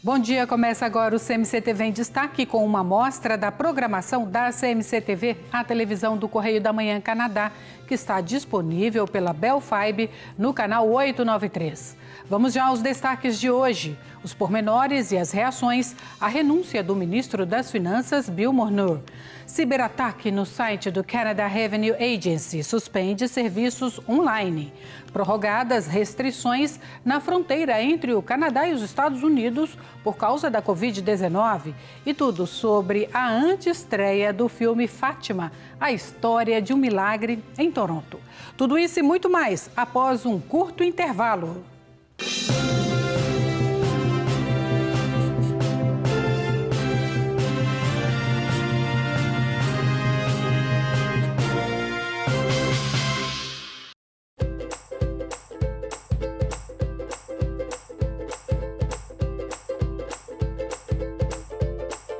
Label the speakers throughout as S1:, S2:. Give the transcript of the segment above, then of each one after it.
S1: Bom dia, começa agora o CMC-TV em destaque com uma amostra da programação da CMC-TV, a televisão do Correio da Manhã Canadá, que está disponível pela Bell Fibe no canal 893. Vamos já aos destaques de hoje. Os pormenores e as reações à renúncia do ministro das Finanças, Bill Morneau. Ciberataque no site do Canada Revenue Agency suspende serviços online. Prorrogadas restrições na fronteira entre o Canadá e os Estados Unidos por causa da Covid-19. E tudo sobre a antestreia do filme Fátima, a história de um milagre em Toronto. Tudo isso e muito mais após um curto intervalo.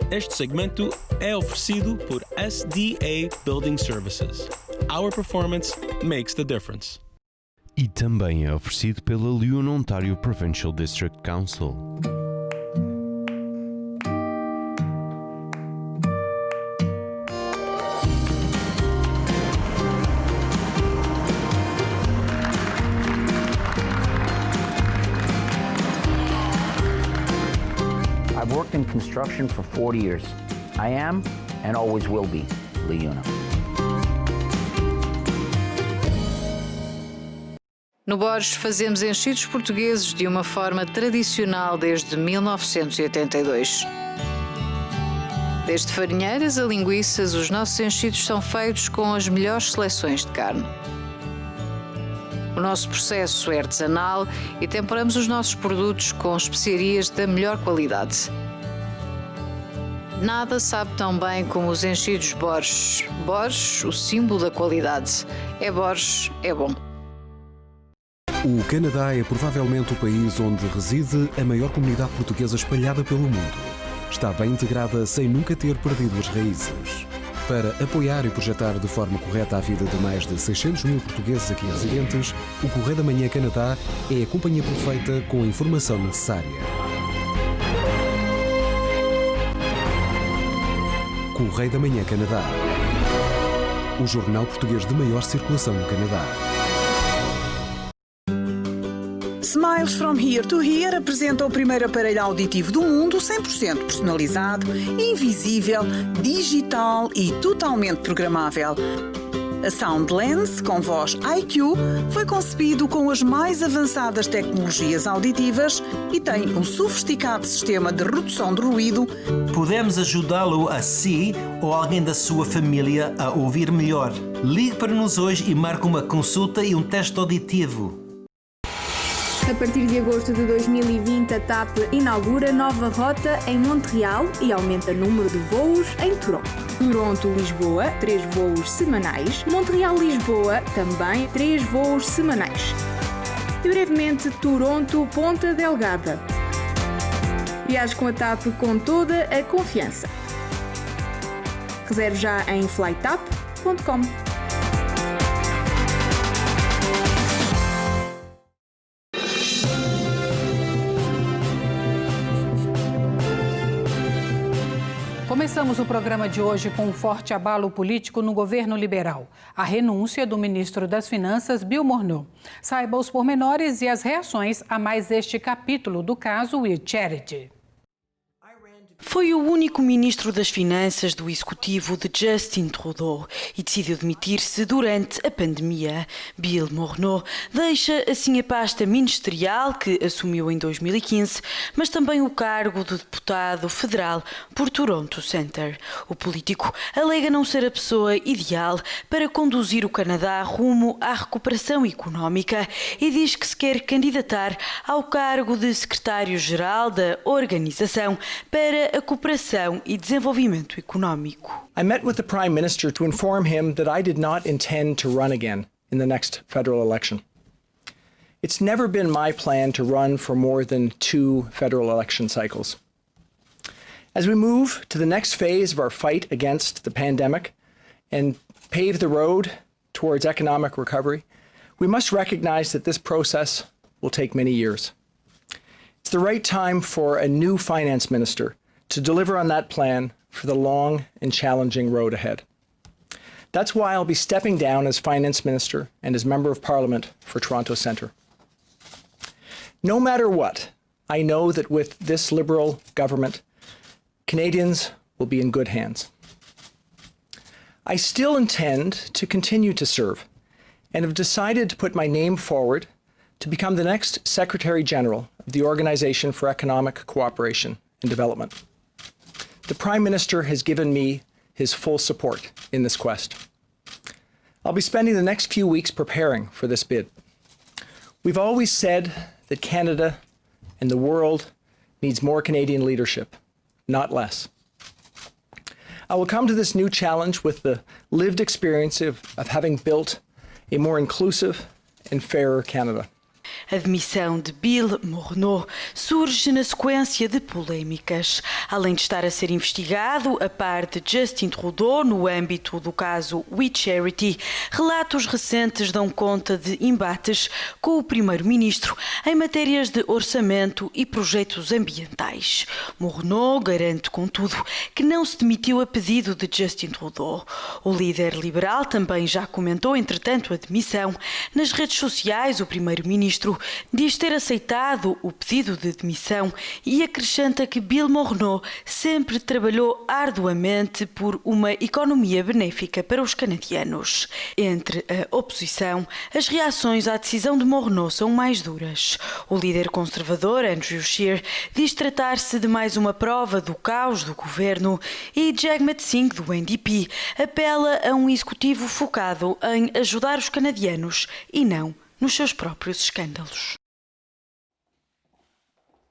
S2: Este segmento é oferecido por SDA Building Services. Our performance makes the difference.
S3: E também é oferecido pela Lyon Ontario Provincial District Council.
S4: I've worked in construction for 40 years. I am and always will be LiUNA.
S5: No Borges fazemos enchidos portugueses de uma forma tradicional desde 1982. Desde farinheiras a linguiças, os nossos enchidos são feitos com as melhores seleções de carne. O nosso processo é artesanal e temperamos os nossos produtos com especiarias da melhor qualidade. Nada sabe tão bem como os enchidos Borges. Borges, o símbolo da qualidade. É Borges, é bom.
S6: O Canadá é provavelmente o país onde reside a maior comunidade portuguesa espalhada pelo mundo. Está bem integrada sem nunca ter perdido as raízes. Para apoiar e projetar de forma correta a vida de mais de 600 mil portugueses aqui residentes, o Correio da Manhã Canadá é a companhia perfeita com a informação necessária. Correio da Manhã Canadá. O jornal português de maior circulação no Canadá.
S7: Smiles From Here to Here apresenta o primeiro aparelho auditivo do mundo 100% personalizado, invisível, digital e totalmente programável. A SoundLens, com voz IQ, foi concebido com as mais avançadas tecnologias auditivas e tem um sofisticado sistema de redução de ruído.
S8: Podemos ajudá-lo a si ou alguém da sua família a ouvir melhor. Ligue para nós hoje e marque uma consulta e um teste auditivo.
S9: A partir de agosto de 2020, a TAP inaugura nova rota em Montreal e aumenta o número de voos em Toronto. Toronto-Lisboa, 3 voos semanais. Montreal-Lisboa, também 3 voos semanais. E brevemente, Toronto-Ponta Delgada. Viaje com a TAP com toda a confiança. Reserve já em flytap.com.
S1: Começamos o programa de hoje com um forte abalo político no governo liberal. A renúncia do ministro das Finanças, Bill Morneau. Saiba os pormenores e as reações a mais este capítulo do caso Will Charity.
S10: Foi o único ministro das Finanças do executivo de Justin Trudeau e decidiu demitir-se durante a pandemia. Bill Morneau deixa assim a pasta ministerial que assumiu em 2015, mas também o cargo de deputado federal por Toronto Centre. O político alega não ser a pessoa ideal para conduzir o Canadá rumo à recuperação económica e diz que se quer candidatar ao cargo de secretário-geral da organização para a cooperação e desenvolvimento económico.
S11: I met with the Prime Minister to inform him that I did not intend to run again in the next federal election. It's never been my plan to run for more than 2 federal election cycles. As we move to the next phase of our fight against the pandemic and pave the road towards economic recovery, we must recognize that this process will take many years. It's the right time for a new finance minister to deliver on that plan for the long and challenging road ahead. That's why I'll be stepping down as finance minister and as member of parliament for Toronto Centre. No matter what, I know that with this Liberal government, Canadians will be in good hands. I still intend to continue to serve and have decided to put my name forward to become the next Secretary General of the Organization for Economic Cooperation and Development. The Prime Minister has given me his full support in this quest. I'll be spending the next few weeks preparing for this bid. We've always said that Canada and the world needs more Canadian leadership, not less. I will come to this new challenge with the lived experience of having built a more inclusive and fairer Canada.
S10: A demissão de Bill Morneau surge na sequência de polémicas. Além de estar a ser investigado, a par de Justin Trudeau, no âmbito do caso We Charity, relatos recentes dão conta de embates com o primeiro-ministro em matérias de orçamento e projetos ambientais. Morneau garante, contudo, que não se demitiu a pedido de Justin Trudeau. O líder liberal também já comentou, entretanto, a demissão. Nas redes sociais, o primeiro-ministro diz ter aceitado o pedido de demissão e acrescenta que Bill Morneau sempre trabalhou arduamente por uma economia benéfica para os canadianos. Entre a oposição, as reações à decisão de Morneau são mais duras. O líder conservador, Andrew Scheer, diz tratar-se de mais uma prova do caos do governo e Jagmeet Singh, do NDP, apela a um executivo focado em ajudar os canadianos e não nos seus próprios escândalos.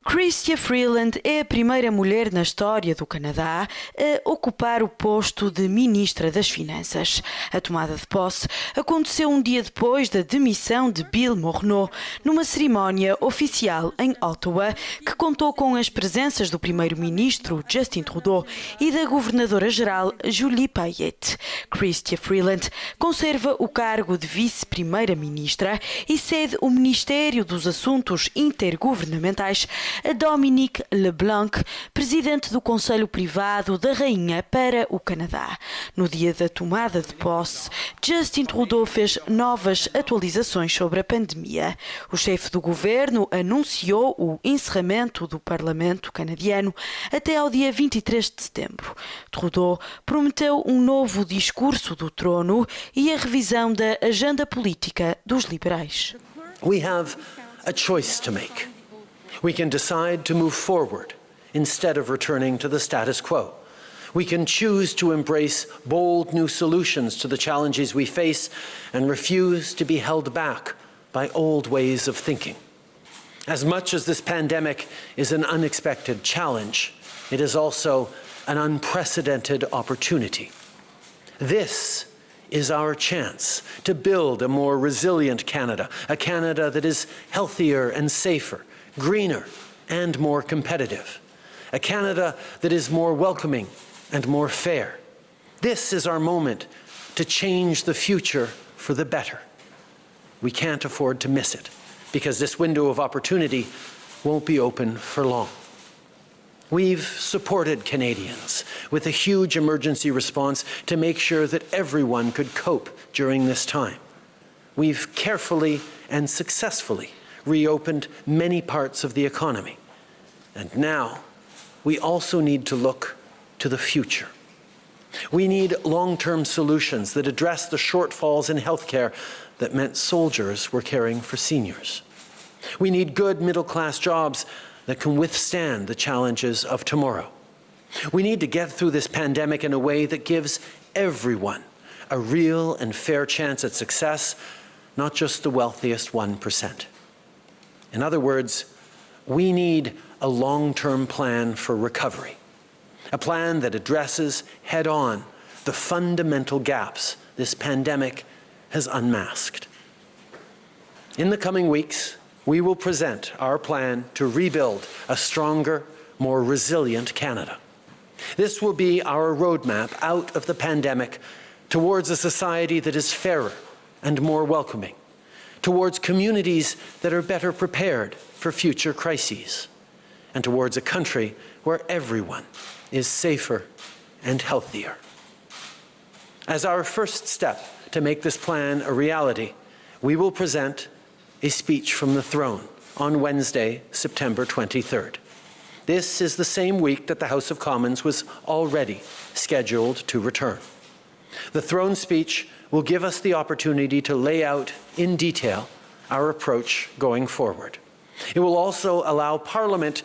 S10: Chrystia Freeland é a primeira mulher na história do Canadá a ocupar o posto de Ministra das Finanças. A tomada de posse aconteceu um dia depois da demissão de Bill Morneau, numa cerimónia oficial em Ottawa, que contou com as presenças do primeiro-ministro Justin Trudeau e da governadora-geral Julie Payette. Chrystia Freeland conserva o cargo de vice-primeira-ministra e cede o Ministério dos Assuntos Intergovernamentais a Dominique LeBlanc, presidente do Conselho Privado da Rainha para o Canadá. No dia da tomada de posse, Justin Trudeau fez novas atualizações sobre a pandemia. O chefe do governo anunciou o encerramento do Parlamento canadiano até ao dia 23 de setembro. Trudeau prometeu um novo discurso do trono e a revisão da agenda política dos liberais.
S12: We have a choice to make. We can decide to move forward instead of returning to the status quo. We can choose to embrace bold new solutions to the challenges we face and refuse to be held back by old ways of thinking. As much as this pandemic is an unexpected challenge, it is also an unprecedented opportunity. This is our chance to build a more resilient Canada, a Canada that is healthier and safer, greener and more competitive, a Canada that is more welcoming and more fair. This is our moment to change the future for the better. We can't afford to miss it, because this window of opportunity won't be open for long. We've supported Canadians with a huge emergency response to make sure that everyone could cope during this time. We've carefully and successfully reopened many parts of the economy. And now, we also need to look to the future. We need long-term solutions that address the shortfalls in healthcare that meant soldiers were caring for seniors. We need good middle-class jobs that can withstand the challenges of tomorrow. We need to get through this pandemic in a way that gives everyone a real and fair chance at success, not just the wealthiest 1%. In other words, we need a long-term plan for recovery, a plan that addresses head-on the fundamental gaps this pandemic has unmasked. In the coming weeks, we will present our plan to rebuild a stronger, more resilient Canada. This will be our roadmap out of the pandemic towards a society that is fairer and more welcoming, towards communities that are better prepared for future crises, and towards a country where everyone is safer and healthier. As our first step to make this plan a reality, we will present a speech from the throne on Wednesday, September 23rd. This is the same week that the House of Commons was already scheduled to return. The throne speech will give us the opportunity to lay out in detail our approach going forward. It will also allow Parliament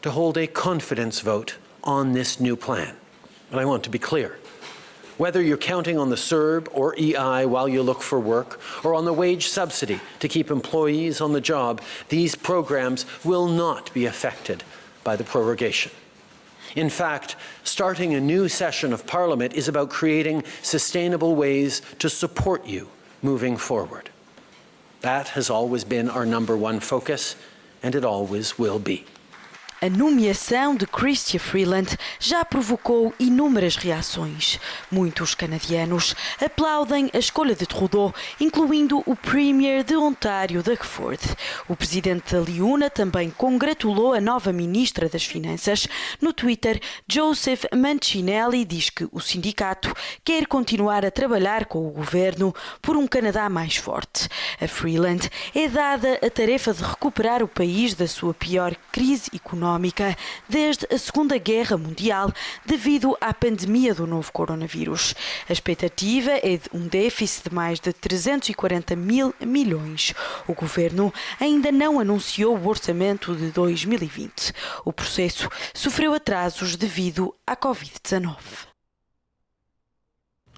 S12: to hold a confidence vote on this new plan. And I want to be clear. Whether you're counting on the CERB or EI while you look for work, or on the wage subsidy to keep employees on the job, these programs will not be affected by the prorogation. In fact, starting a new session of Parliament is about creating sustainable ways to support you moving forward. That has always been our number one focus, and it always will be.
S10: A nomeação de Chrystia Freeland já provocou inúmeras reações. Muitos canadianos aplaudem a escolha de Trudeau, incluindo o Premier de Ontário, Doug Ford. O presidente da LiUNA também congratulou a nova ministra das Finanças. No Twitter, Joseph Mancinelli diz que o sindicato quer continuar a trabalhar com o governo por um Canadá mais forte. A Freeland é dada a tarefa de recuperar o país da sua pior crise económica desde a Segunda Guerra Mundial devido à pandemia do novo coronavírus. A expectativa é de um déficit de mais de 340 mil milhões. O governo ainda não anunciou o orçamento de 2020. O processo sofreu atrasos devido à Covid-19.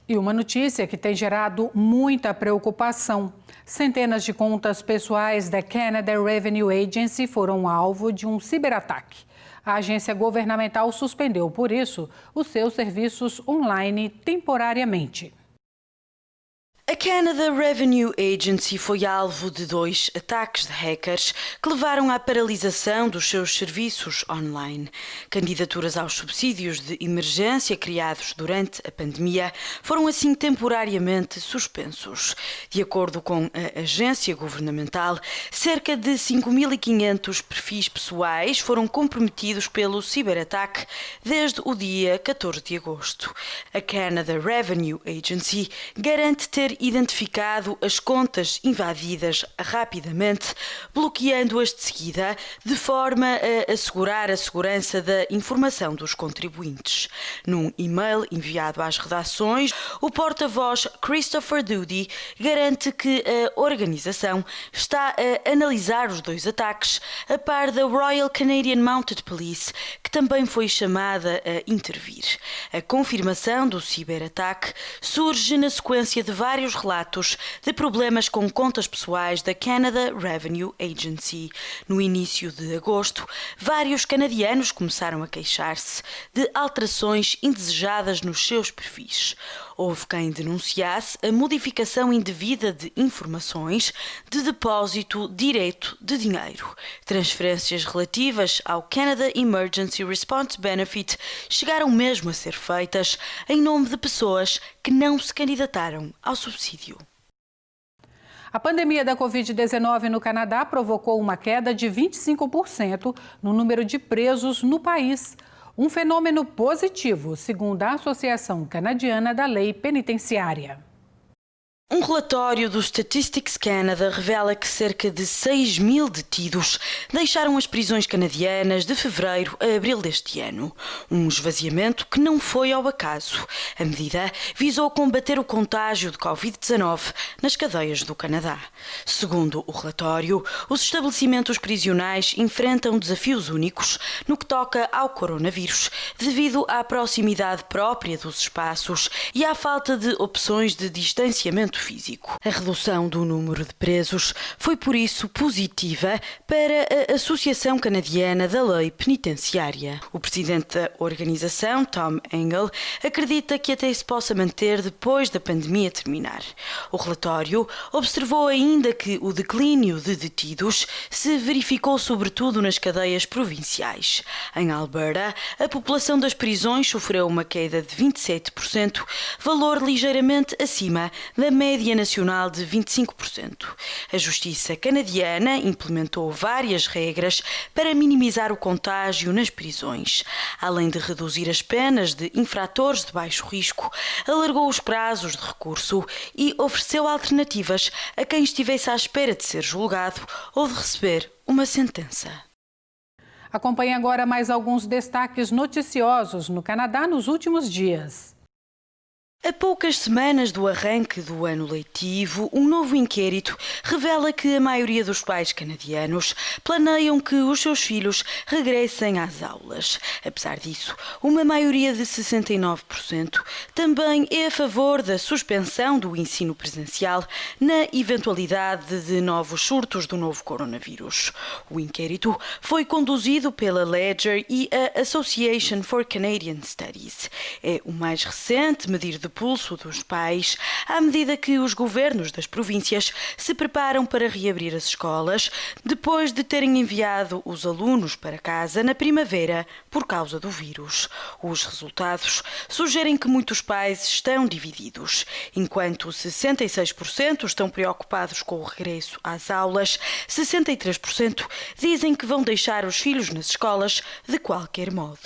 S1: E uma notícia que tem gerado muita preocupação. Centenas de contas pessoais da Canada Revenue Agency foram alvo de um ciberataque. A agência governamental suspendeu, por isso, os seus serviços online temporariamente.
S10: A Canada Revenue Agency foi alvo de 2 ataques de hackers que levaram à paralisação dos seus serviços online. Candidaturas aos subsídios de emergência criados durante a pandemia foram assim temporariamente suspensos. De acordo com a agência governamental, cerca de 5.500 perfis pessoais foram comprometidos pelo ciberataque desde o dia 14 de agosto. A Canada Revenue Agency garante ter identificado as contas invadidas rapidamente, bloqueando-as de seguida, de forma a assegurar a segurança da informação dos contribuintes. Num e-mail enviado às redações, o porta-voz Christopher Doody garante que a organização está a analisar os 2 ataques, a par da Royal Canadian Mounted Police, que também foi chamada a intervir. A confirmação do ciberataque surge na sequência de vários relatos de problemas com contas pessoais da Canada Revenue Agency. No início de agosto, vários canadianos começaram a queixar-se de alterações indesejadas nos seus perfis. Houve quem denunciasse a modificação indevida de informações de depósito direto de dinheiro. Transferências relativas ao Canada Emergency Response Benefit chegaram mesmo a ser feitas em nome de pessoas que não se candidataram ao subsídio.
S1: A pandemia da Covid-19 no Canadá provocou uma queda de 25% no número de presos no país. Um fenômeno positivo, segundo a Associação Canadiana da Lei Penitenciária.
S10: Um relatório do Statistics Canada revela que cerca de 6.000 detidos deixaram as prisões canadianas de fevereiro a abril deste ano. Um esvaziamento que não foi ao acaso. A medida visou combater o contágio de Covid-19 nas cadeias do Canadá. Segundo o relatório, os estabelecimentos prisionais enfrentam desafios únicos no que toca ao coronavírus, devido à proximidade própria dos espaços e à falta de opções de distanciamento físico. A redução do número de presos foi, por isso, positiva para a Associação Canadiana da Lei Penitenciária. O presidente da organização, Tom Engel, acredita que até se possa manter depois da pandemia terminar. O relatório observou ainda que o declínio de detidos se verificou sobretudo nas cadeias provinciais. Em Alberta, a população das prisões sofreu uma queda de 27%, valor ligeiramente acima da média média nacional de 25%. A Justiça canadiana implementou várias regras para minimizar o contágio nas prisões. Além de reduzir as penas de infratores de baixo risco, alargou os prazos de recurso e ofereceu alternativas a quem estivesse à espera de ser julgado ou de receber uma sentença.
S1: Acompanhe agora mais alguns destaques noticiosos no Canadá nos últimos dias.
S10: A poucas semanas do arranque do ano letivo, um novo inquérito revela que a maioria dos pais canadianos planeiam que os seus filhos regressem às aulas. Apesar disso, uma maioria de 69% também é a favor da suspensão do ensino presencial na eventualidade de novos surtos do novo coronavírus. O inquérito foi conduzido pela Ledger e a Association for Canadian Studies. É o mais recente medir de pulso dos pais, à medida que os governos das províncias se preparam para reabrir as escolas, depois de terem enviado os alunos para casa na primavera por causa do vírus. Os resultados sugerem que muitos pais estão divididos. Enquanto 66% estão preocupados com o regresso às aulas, 63% dizem que vão deixar os filhos nas escolas de qualquer modo.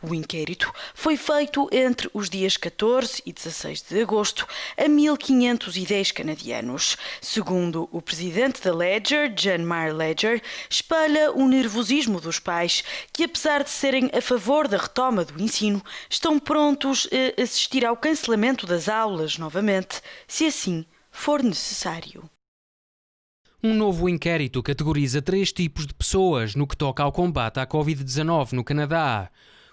S10: O inquérito foi feito entre os dias 14 e 16 de agosto a 1.510 canadianos. Segundo o presidente da Ledger, Jean-Marc Ledger, espelha o nervosismo dos pais que, apesar de serem a favor da retoma do ensino, estão prontos a assistir ao cancelamento das aulas novamente, se assim for necessário.
S13: Um novo inquérito categoriza 3 tipos de pessoas no que toca ao combate à Covid-19 no Canadá.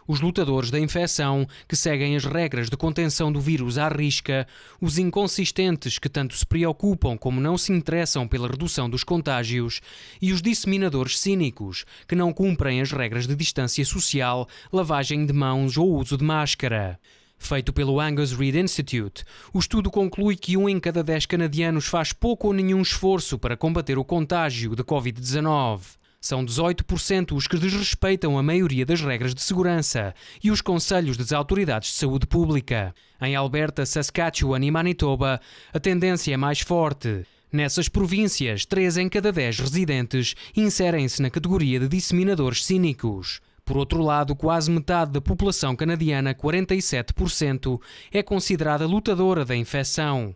S13: Os lutadores da infecção, que seguem as regras de contenção do vírus à risca, os inconsistentes, que tanto se preocupam como não se interessam pela redução dos contágios, e os disseminadores cínicos, que não cumprem as regras de distância social, lavagem de mãos ou uso de máscara. Feito pelo Angus Reid Institute, o estudo conclui que 1 em cada 10 canadianos faz pouco ou nenhum esforço para combater o contágio de Covid-19. São 18% os que desrespeitam a maioria das regras de segurança e os conselhos das autoridades de saúde pública. Em Alberta, Saskatchewan e Manitoba, a tendência é mais forte. Nessas províncias, 3 em cada 10 residentes inserem-se na categoria de disseminadores cínicos. Por outro lado, quase metade da população canadiana, 47%, é considerada lutadora da infecção.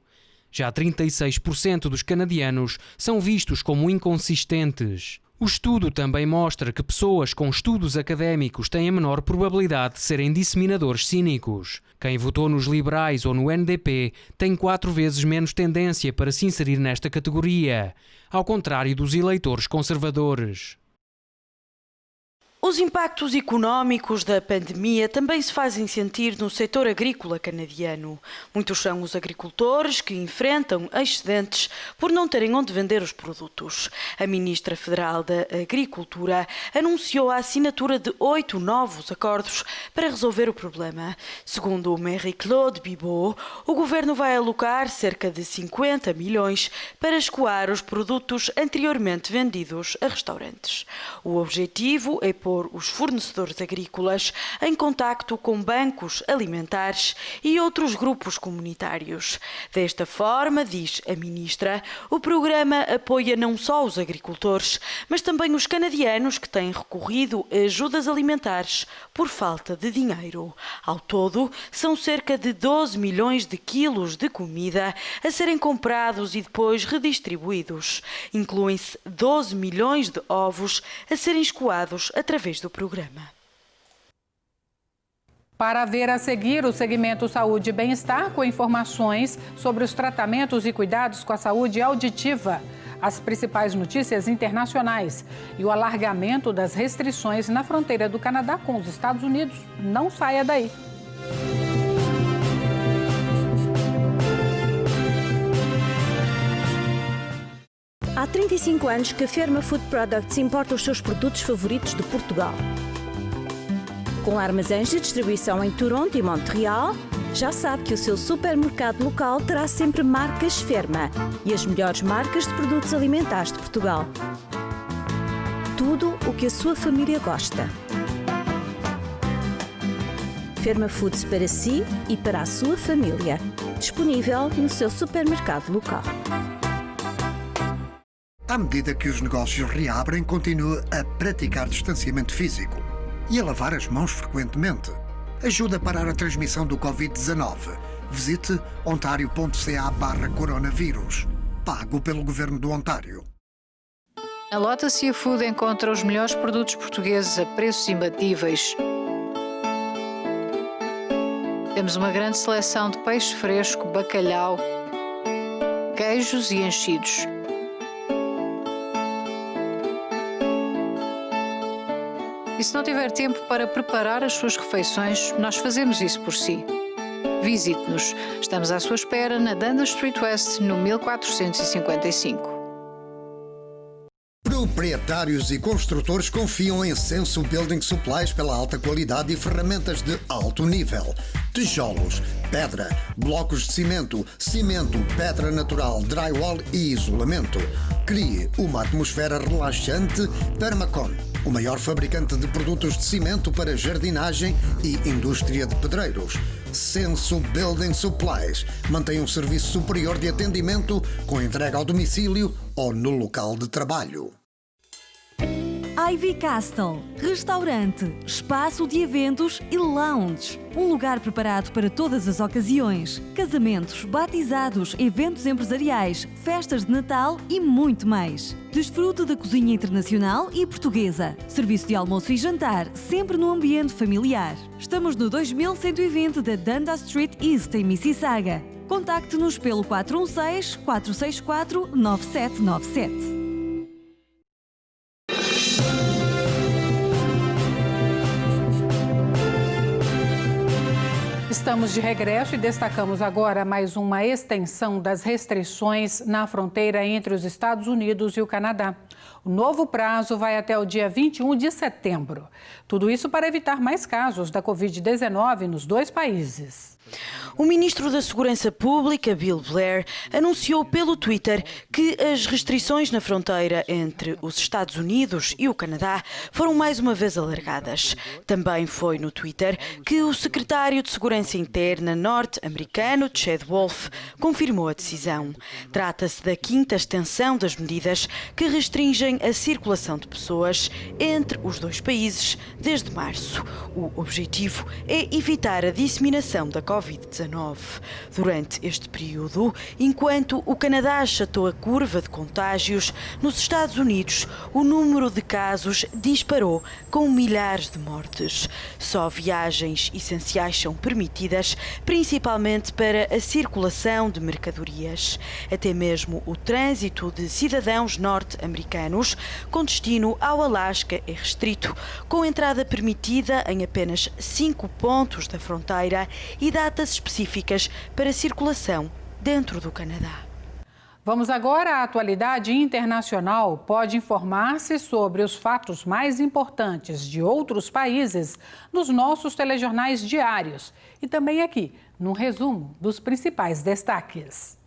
S13: Já 36% dos canadianos são vistos como inconsistentes. O estudo também mostra que pessoas com estudos académicos têm a menor probabilidade de serem disseminadores cínicos. Quem votou nos liberais ou no NDP tem 4 vezes menos tendência para se inserir nesta categoria, ao contrário dos eleitores conservadores.
S10: Os impactos económicos da pandemia também se fazem sentir no setor agrícola canadiano. Muitos são os agricultores que enfrentam excedentes por não terem onde vender os produtos. A ministra federal da Agricultura anunciou a assinatura de 8 novos acordos para resolver o problema. Segundo Marie-Claude Bibeau, o governo vai alocar cerca de 50 milhões para escoar os produtos anteriormente vendidos a restaurantes. O objetivo é pôr os fornecedores agrícolas em contacto com bancos alimentares e outros grupos comunitários. Desta forma, diz a ministra, o programa apoia não só os agricultores, mas também os canadianos que têm recorrido a ajudas alimentares por falta de dinheiro. Ao todo, são cerca de 12 milhões de quilos de comida a serem comprados e depois redistribuídos. Incluem-se 12 milhões de ovos a serem escoados através do programa.
S1: Para ver a seguir o segmento Saúde e Bem-Estar com informações sobre os tratamentos e cuidados com a saúde auditiva, as principais notícias internacionais e o alargamento das restrições na fronteira do Canadá com os Estados Unidos. Não saia daí.
S14: Há 35 anos que a Ferma Food Products importa os seus produtos favoritos de Portugal. Com armazéns de distribuição em Toronto e Montreal, já sabe que o seu supermercado local terá sempre marcas Ferma e as melhores marcas de produtos alimentares de Portugal. Tudo o que a sua família gosta. Ferma Foods para si e para a sua família. Disponível no seu supermercado local.
S15: À medida que os negócios reabrem, continue a praticar distanciamento físico e a lavar as mãos frequentemente. Ajuda a parar a transmissão do Covid-19. Visite ontario.ca/coronavírus. Pago pelo Governo do Ontário.
S5: Na Lota Seafood encontra os melhores produtos portugueses a preços imbatíveis. Temos uma grande seleção de peixe fresco, bacalhau, queijos e enchidos. E se não tiver tempo para preparar as suas refeições, nós fazemos isso por si. Visite-nos. Estamos à sua espera na Dundas Street West, no 1455.
S15: Proprietários e construtores confiam em Senso Building Supplies pela alta qualidade e ferramentas de alto nível. Tijolos, pedra, blocos de cimento, pedra natural, drywall e isolamento. Crie uma atmosfera relaxante. Permacon, o maior fabricante de produtos de cimento para jardinagem e indústria de pedreiros. Senso Building Supplies mantém um serviço superior de atendimento com entrega ao domicílio ou no local de trabalho.
S16: Ivy Castle, restaurante, espaço de eventos e lounge. Um lugar preparado para todas as ocasiões. Casamentos, batizados, eventos empresariais, festas de Natal e muito mais. Desfrute da cozinha internacional e portuguesa. Serviço de almoço e jantar, sempre no ambiente familiar. Estamos no 2120 da Dundas Street East, em Mississauga. Contacte-nos pelo 416-464-9797.
S1: Estamos de regresso e destacamos agora mais uma extensão das restrições na fronteira entre os Estados Unidos e o Canadá. O novo prazo vai até o dia 21 de setembro. Tudo isso para evitar mais casos da Covid-19 nos dois países.
S10: O ministro da Segurança Pública, Bill Blair, anunciou pelo Twitter que as restrições na fronteira entre os Estados Unidos e o Canadá foram mais uma vez alargadas. Também foi no Twitter que o secretário de Segurança Interna norte-americano, Chad Wolf, confirmou a decisão. Trata-se da 5ª extensão das medidas que restringem a circulação de pessoas entre os dois países desde março. O objetivo é evitar a disseminação da Covid-19. Durante este período, enquanto o Canadá achatou a curva de contágios, nos Estados Unidos o número de casos disparou, com milhares de mortes. Só viagens essenciais são permitidas, principalmente para a circulação de mercadorias. Até mesmo o trânsito de cidadãos norte-americanos com destino ao Alasca é restrito, com entrada permitida em apenas 5 pontos da fronteira e datas específicas para circulação dentro do Canadá.
S1: Vamos agora à atualidade internacional. Pode informar-se sobre os fatos mais importantes de outros países nos nossos telejornais diários e também aqui, num resumo dos principais destaques.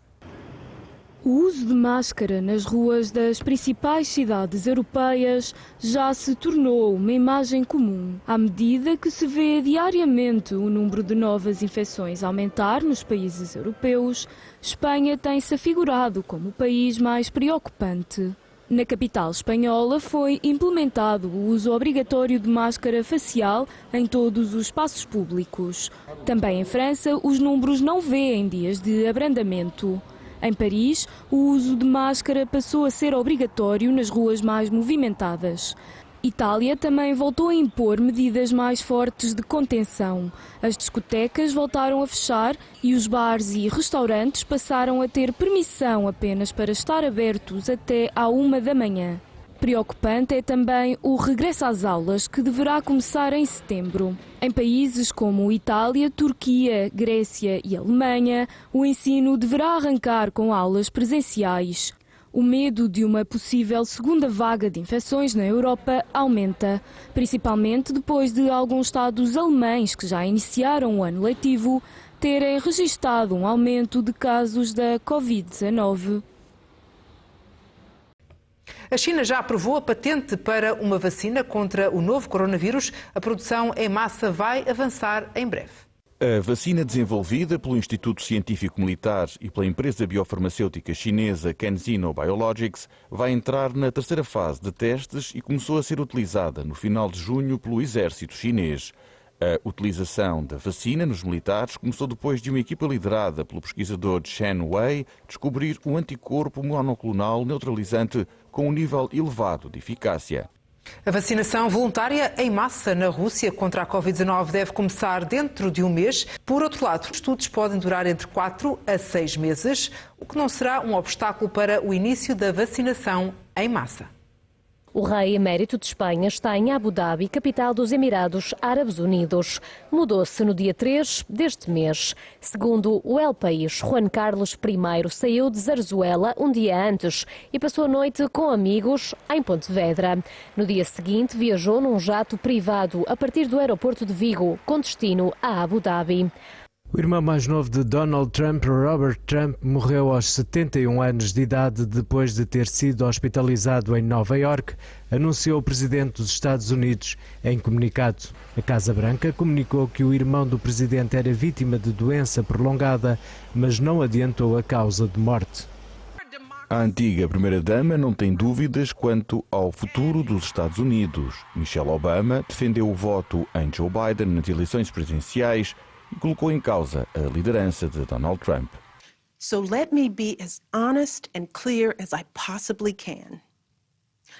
S17: O uso de máscara nas ruas das principais cidades europeias já se tornou uma imagem comum. À medida que se vê diariamente o número de novas infecções aumentar nos países europeus, Espanha tem-se afigurado como o país mais preocupante. Na capital espanhola foi implementado o uso obrigatório de máscara facial em todos os espaços públicos. Também em França, os números não vêem dias de abrandamento. Em Paris, o uso de máscara passou a ser obrigatório nas ruas mais movimentadas. Itália também voltou a impor medidas mais fortes de contenção. As discotecas voltaram a fechar e os bares e restaurantes passaram a ter permissão apenas para estar abertos até à 1 da manhã. Preocupante é também o regresso às aulas, que deverá começar em setembro. Em países como Itália, Turquia, Grécia e Alemanha, o ensino deverá arrancar com aulas presenciais. O medo de uma possível segunda vaga de infecções na Europa aumenta, principalmente depois de alguns estados alemães que já iniciaram o ano letivo terem registado um aumento de casos da Covid-19.
S18: A China já aprovou a patente para uma vacina contra o novo coronavírus. A produção em massa vai avançar em breve.
S19: A vacina desenvolvida pelo Instituto Científico Militar e pela empresa biofarmacêutica chinesa CanSino Biologics vai entrar na terceira fase de testes e começou a ser utilizada no final de junho pelo exército chinês. A utilização da vacina nos militares começou depois de uma equipa liderada pelo pesquisador Chen Wei descobrir um anticorpo monoclonal neutralizante com um nível elevado de eficácia.
S18: A vacinação voluntária em massa na Rússia contra a Covid-19 deve começar dentro de um mês. Por outro lado, os estudos podem durar entre 4 a 6 meses, o que não será um obstáculo para o início da vacinação em massa.
S20: O rei emérito de Espanha está em Abu Dhabi, capital dos Emirados Árabes Unidos. Mudou-se no dia 3 deste mês. Segundo o El País, Juan Carlos I saiu de Zarzuela um dia antes e passou a noite com amigos em Pontevedra. No dia seguinte, viajou num jato privado a partir do aeroporto de Vigo, com destino a Abu Dhabi.
S21: O irmão mais novo de Donald Trump, Robert Trump, morreu aos 71 anos de idade depois de ter sido hospitalizado em Nova Iorque, anunciou o presidente dos Estados Unidos em comunicado. A Casa Branca comunicou que o irmão do presidente era vítima de doença prolongada, mas não adiantou a causa de morte.
S19: A antiga primeira-dama não tem dúvidas quanto ao futuro dos Estados Unidos. Michelle Obama defendeu o voto em Joe Biden nas eleições presidenciais e colocou em causa a liderança de Donald Trump.
S22: So let me be as honest and clear as I possibly can.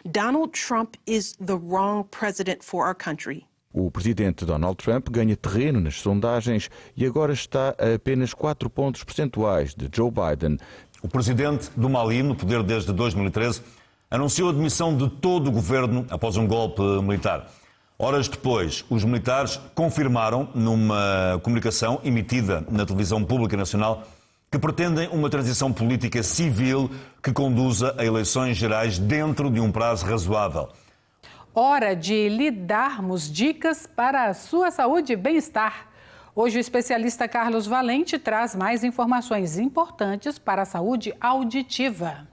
S22: Donald Trump is the wrong president for our country.
S19: O presidente Donald Trump ganha terreno nas sondagens e agora está a apenas 4 pontos percentuais de Joe Biden.
S23: O presidente do Mali, no poder desde 2013, anunciou a demissão de todo o governo após um golpe militar. Horas depois, os militares confirmaram, numa comunicação emitida na televisão pública nacional, que pretendem uma transição política civil que conduza a eleições gerais dentro de um prazo razoável.
S1: Hora de lhe darmos dicas para a sua saúde e bem-estar. Hoje o especialista Carlos Valente traz mais informações importantes para a saúde auditiva.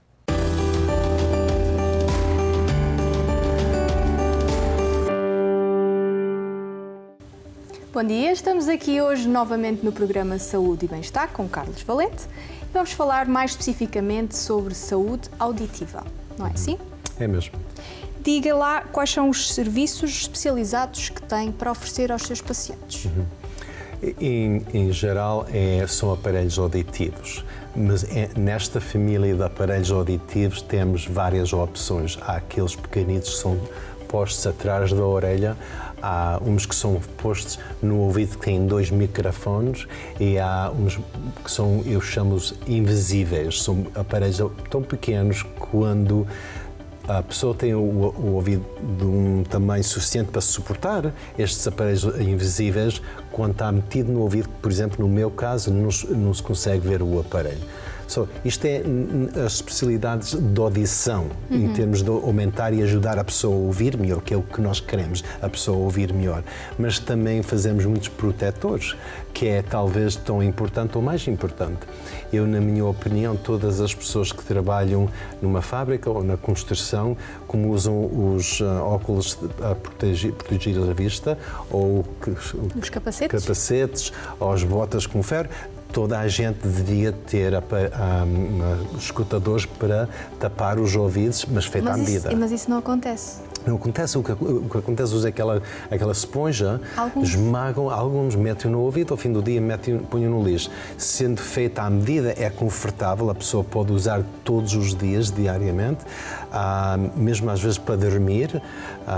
S9: Bom dia, estamos aqui hoje novamente no programa Saúde e Bem-Estar com Carlos Valente e vamos falar mais especificamente sobre saúde auditiva, não é assim?
S24: É mesmo.
S9: Diga lá quais são os serviços especializados que tem para oferecer aos seus pacientes.
S24: Em geral, são aparelhos auditivos, mas nesta família de aparelhos auditivos temos várias opções. Há aqueles pequenitos que são postos atrás da orelha, há uns que são postos no ouvido que têm 2 microfones e há uns que são, eu chamo-os invisíveis, são aparelhos tão pequenos que quando a pessoa tem o ouvido de um tamanho suficiente para suportar estes aparelhos invisíveis, quando está metido no ouvido, por exemplo, no meu caso, não se consegue ver o aparelho. Isto é as especialidades de audição, em termos de aumentar e ajudar a pessoa a ouvir melhor, que é o que nós queremos, a pessoa ouvir melhor. Mas também fazemos muitos protetores, que é talvez tão importante ou mais importante. Eu, na minha opinião, todas as pessoas que trabalham numa fábrica ou na construção, como usam os óculos a proteger a vista, ou
S9: os capacetes,
S24: ou as botas com ferro, toda a gente devia ter escutadores para tapar os ouvidos, mas feito à medida.
S9: Mas isso não acontece.
S24: Não acontece. O que acontece é aquela esponja, esmagam, alguns metem no ouvido, ao fim do dia põem no lixo. Sendo feita à medida, é confortável, a pessoa pode usar todos os dias, diariamente, mesmo às vezes para dormir.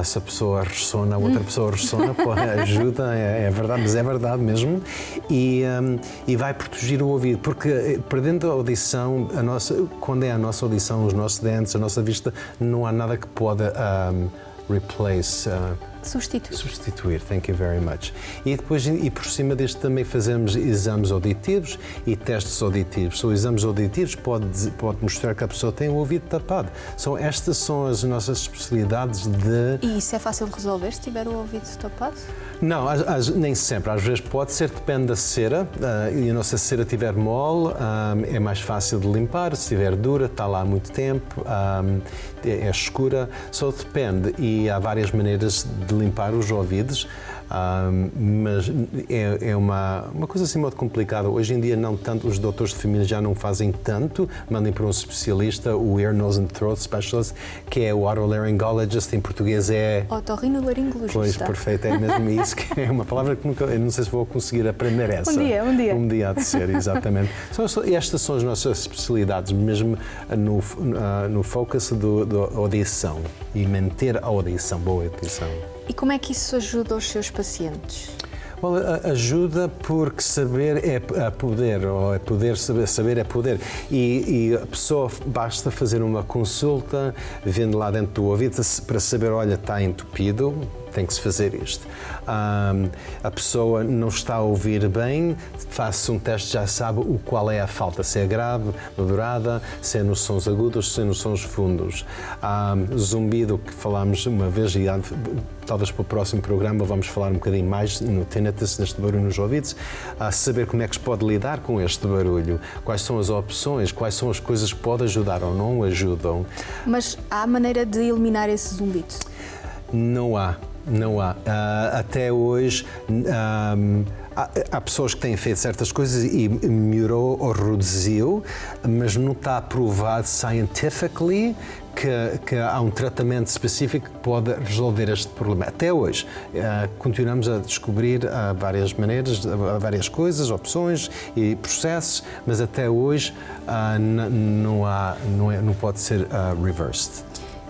S24: Se a pessoa ressona, a outra pessoa ressona, ajuda, é verdade, mas é verdade mesmo. E vai proteger o ouvido, porque perdendo a audição, quando é a nossa audição, os nossos dentes, a nossa vista, não há nada que pode replace,
S9: Substituir,
S24: thank you very much. E depois, e por cima disto também fazemos exames auditivos e testes auditivos. Os exames auditivos pode mostrar que a pessoa tem o ouvido tapado. Estas são as nossas especialidades de...
S9: E isso é fácil de resolver se tiver o ouvido tapado?
S24: Não, nem sempre. Às vezes pode ser, depende da cera. E se a cera estiver mole, é mais fácil de limpar. Se estiver dura, está lá há muito tempo, é escura. Só depende. E há várias maneiras de limpar os ouvidos. Mas é uma coisa assim muito complicada. Hoje em dia não tanto, os doutores de família já não fazem tanto, mandem para um especialista, o Ear, Nose and Throat Specialist, que é o otolaryngologist, em português é...
S9: Otorrinolaringologista.
S24: Pois, perfeito, é mesmo isso, que é uma palavra que eu não sei se vou conseguir aprender essa.
S9: Um dia.
S24: Um dia há de ser, exatamente. Estas são as nossas especialidades, mesmo no focus da audição e manter a audição, boa audição.
S9: E como é que isso ajuda os seus pacientes?
S24: Ajuda porque saber é poder, ou é poder, saber é poder. E a pessoa basta fazer uma consulta, vendo lá dentro do ouvido, para saber, olha, está entupido, tem que se fazer isto. A pessoa não está a ouvir bem, faz-se um teste, já sabe qual é a falta, se é grave, moderada, se é nos sons agudos, se é nos sons fundos. Zumbido, que falámos uma vez, e talvez para o próximo programa vamos falar um bocadinho mais no tinnitus, neste barulho nos ouvidos, saber como é que se pode lidar com este barulho, quais são as opções, quais são as coisas que podem ajudar ou não ajudam.
S9: Mas há maneira de eliminar esse zumbido?
S24: Não há. Até hoje há pessoas que têm feito certas coisas e melhorou ou reduziu, mas não está provado scientifically que há um tratamento específico que pode resolver este problema. Até hoje, continuamos a descobrir várias maneiras, várias coisas, opções e processos, mas até hoje não pode ser reversed.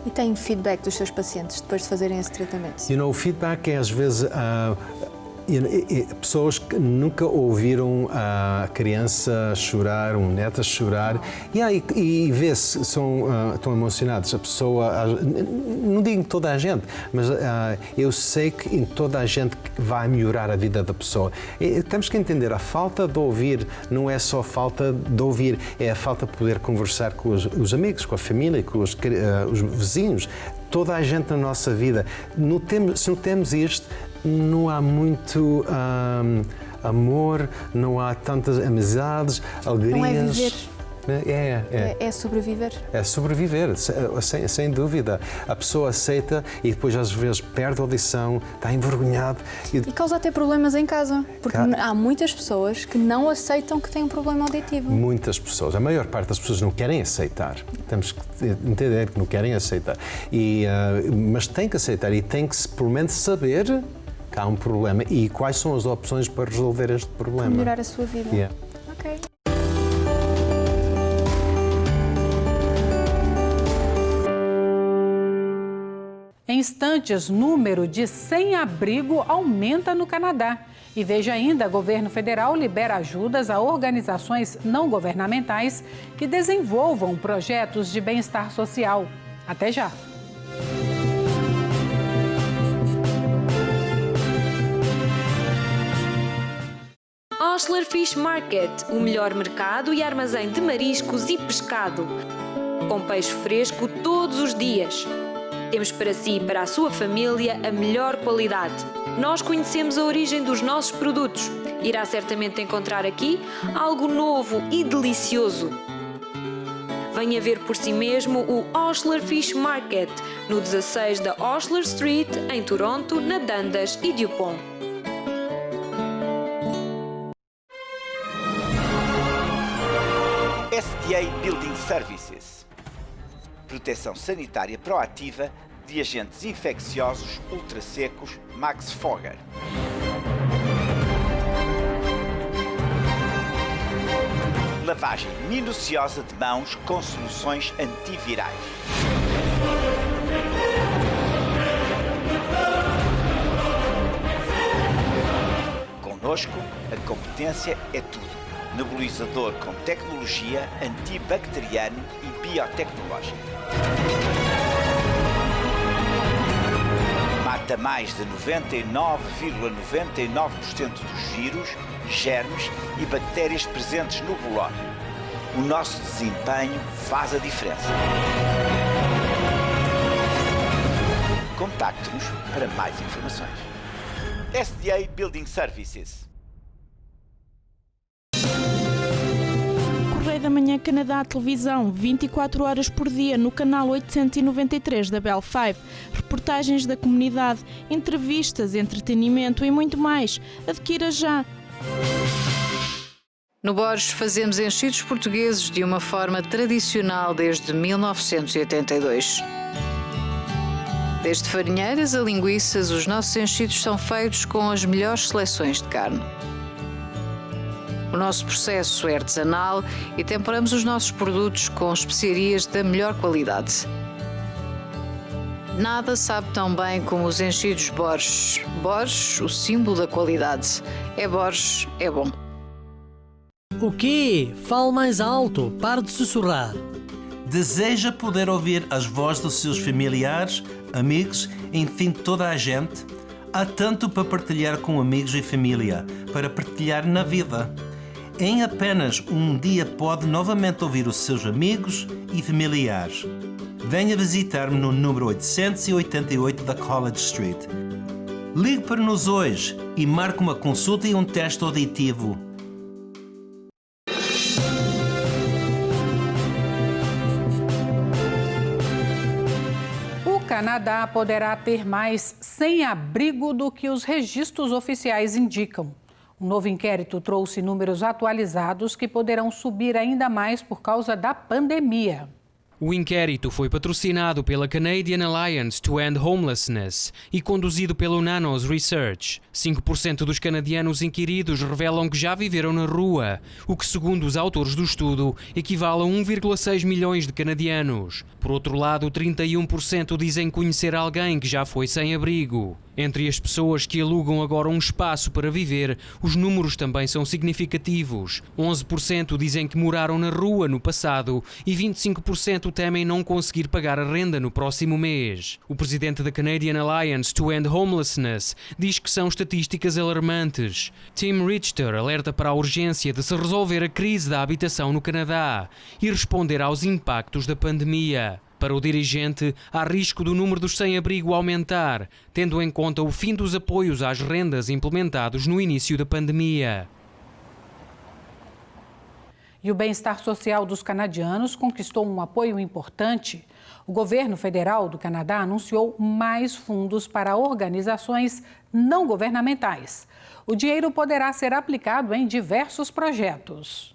S9: E tem feedback dos seus pacientes depois de fazerem esse tratamento?
S24: O feedback é às vezes pessoas que nunca ouviram a criança chorar, um neto chorar, e vê-se, estão emocionados. A pessoa, não digo em toda a gente, mas eu sei que em toda a gente vai melhorar a vida da pessoa. Temos que entender, a falta de ouvir não é só falta de ouvir, é a falta de poder conversar com os amigos, com a família, com os vizinhos, toda a gente na nossa vida. Se não temos isto, não há muito amor, não há tantas amizades, alegrias.
S9: Não é viver.
S24: É
S9: sobreviver.
S24: É sobreviver, sem dúvida. A pessoa aceita e depois às vezes perde a audição, está envergonhado.
S9: E causa até problemas em casa, porque há muitas pessoas que não aceitam que têm um problema auditivo.
S24: Muitas pessoas, a maior parte das pessoas não querem aceitar. Temos que entender que não querem aceitar. Mas tem que aceitar e tem que pelo menos saber que há um problema e quais são as opções para resolver este problema.
S9: Para melhorar a sua vida. Ok.
S1: Em instantes, número de sem-abrigo aumenta no Canadá. E veja ainda, governo federal libera ajudas a organizações não governamentais que desenvolvam projetos de bem-estar social. Até já!
S2: Osler Fish Market, o melhor mercado e armazém de mariscos e pescado. Com peixe fresco todos os dias. Temos para si e para a sua família a melhor qualidade. Nós conhecemos a origem dos nossos produtos. Irá certamente encontrar aqui algo novo e delicioso. Venha ver por si mesmo o Osler Fish Market, no 16 da Osler Street, em Toronto, na Dundas e Dupont.
S3: SDA Building Services. Proteção sanitária proativa de agentes infecciosos ultrassecos Max Fogger. Lavagem minuciosa de mãos com soluções antivirais. Conosco, a competência é tudo. Nebulizador com tecnologia antibacteriana e biotecnológica. mata mais de 99,99% dos vírus, germes e bactérias presentes no bolor. O nosso desempenho faz a diferença. Contacte-nos para mais informações. SDA Building Services.
S4: Correio da Manhã Canadá Televisão, 24 horas por dia no canal 893 da Bell 5. Reportagens da comunidade, entrevistas, entretenimento e muito mais. Adquira já!
S5: No Borges fazemos enchidos portugueses de uma forma tradicional desde 1982. Desde farinheiras a linguiças, os nossos enchidos são feitos com as melhores seleções de carne. O nosso processo é artesanal e temperamos os nossos produtos com especiarias da melhor qualidade. Nada sabe tão bem como os enchidos Borges. Borges, o símbolo da qualidade. É Borges, é bom.
S6: O quê? Fale mais alto, pare de sussurrar.
S7: Deseja poder ouvir as vozes dos seus familiares, amigos, enfim, toda a gente? Há tanto para partilhar com amigos e família, para partilhar na vida. Em apenas um dia pode novamente ouvir os seus amigos e familiares. Venha visitar-me no número 888 da College Street. Ligue para nos hoje e marque uma consulta e um teste auditivo.
S1: O Canadá poderá ter mais sem-abrigo do que os registros oficiais indicam. Um novo inquérito trouxe números atualizados que poderão subir ainda mais por causa da pandemia.
S13: O inquérito foi patrocinado pela Canadian Alliance to End Homelessness e conduzido pelo Nanos Research. 5% dos canadianos inquiridos revelam que já viveram na rua, o que, segundo os autores do estudo, equivale a 1,6 milhões de canadianos. Por outro lado, 31% dizem conhecer alguém que já foi sem abrigo. Entre as pessoas que alugam agora um espaço para viver, os números também são significativos. 11% dizem que moraram na rua no passado e 25% temem não conseguir pagar a renda no próximo mês. O presidente da Canadian Alliance to End Homelessness diz que são estatísticas alarmantes. Tim Richter alerta para a urgência de se resolver a crise da habitação no Canadá e responder aos impactos da pandemia. Para o dirigente, há risco do número dos sem-abrigo aumentar, tendo em conta o fim dos apoios às rendas implementados no início da pandemia.
S1: E o bem-estar social dos canadianos conquistou um apoio importante. O governo federal do Canadá anunciou mais fundos para organizações não governamentais. O dinheiro poderá ser aplicado em diversos projetos.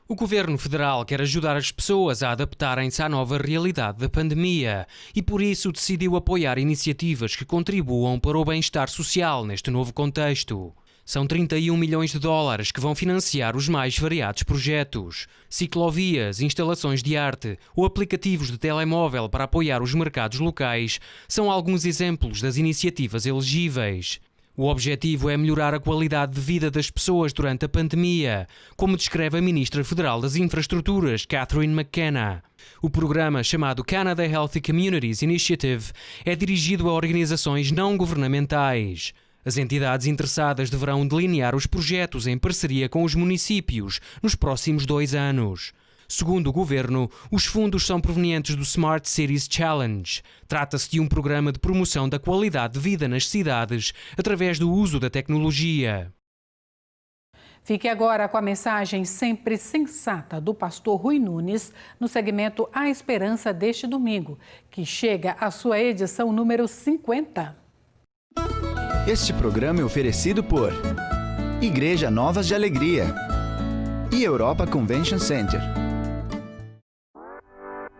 S13: O governo federal quer ajudar as pessoas a adaptarem-se à nova realidade da pandemia e, por isso, decidiu apoiar iniciativas que contribuam para o bem-estar social neste novo contexto. São 31 milhões de dólares que vão financiar os mais variados projetos. Ciclovias, instalações de arte ou aplicativos de telemóvel para apoiar os mercados locais são alguns exemplos das iniciativas elegíveis. O objetivo é melhorar a qualidade de vida das pessoas durante a pandemia, como descreve a Ministra Federal das Infraestruturas, Catherine McKenna. O programa, chamado Canada Healthy Communities Initiative, é dirigido a organizações não governamentais. As entidades interessadas deverão delinear os projetos em parceria com os municípios nos próximos 2 anos. Segundo o governo, os fundos são provenientes do Smart Cities Challenge. Trata-se de um programa de promoção da qualidade de vida nas cidades através do uso da tecnologia.
S1: Fique agora com a mensagem sempre sensata do pastor Rui Nunes no segmento A Esperança deste domingo, que chega à sua edição número 50.
S8: Este programa é oferecido por Igreja Novas de Alegria e Europa Convention Center.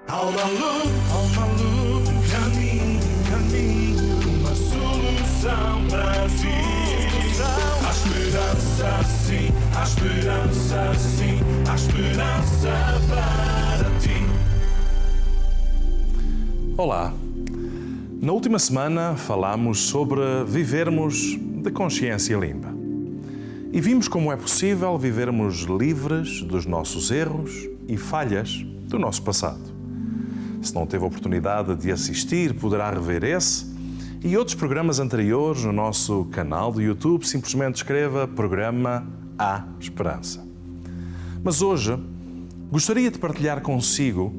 S25: Alma Luz, caminho, uma solução para si. Há esperança sim, há esperança sim, há esperança para ti.
S26: Olá, na última semana falámos sobre vivermos de consciência limpa. E vimos como é possível vivermos livres dos nossos erros e falhas do nosso passado. Se não teve a oportunidade de assistir, poderá rever esse e outros programas anteriores no nosso canal do YouTube. Simplesmente escreva Programa A Esperança. Mas hoje gostaria de partilhar consigo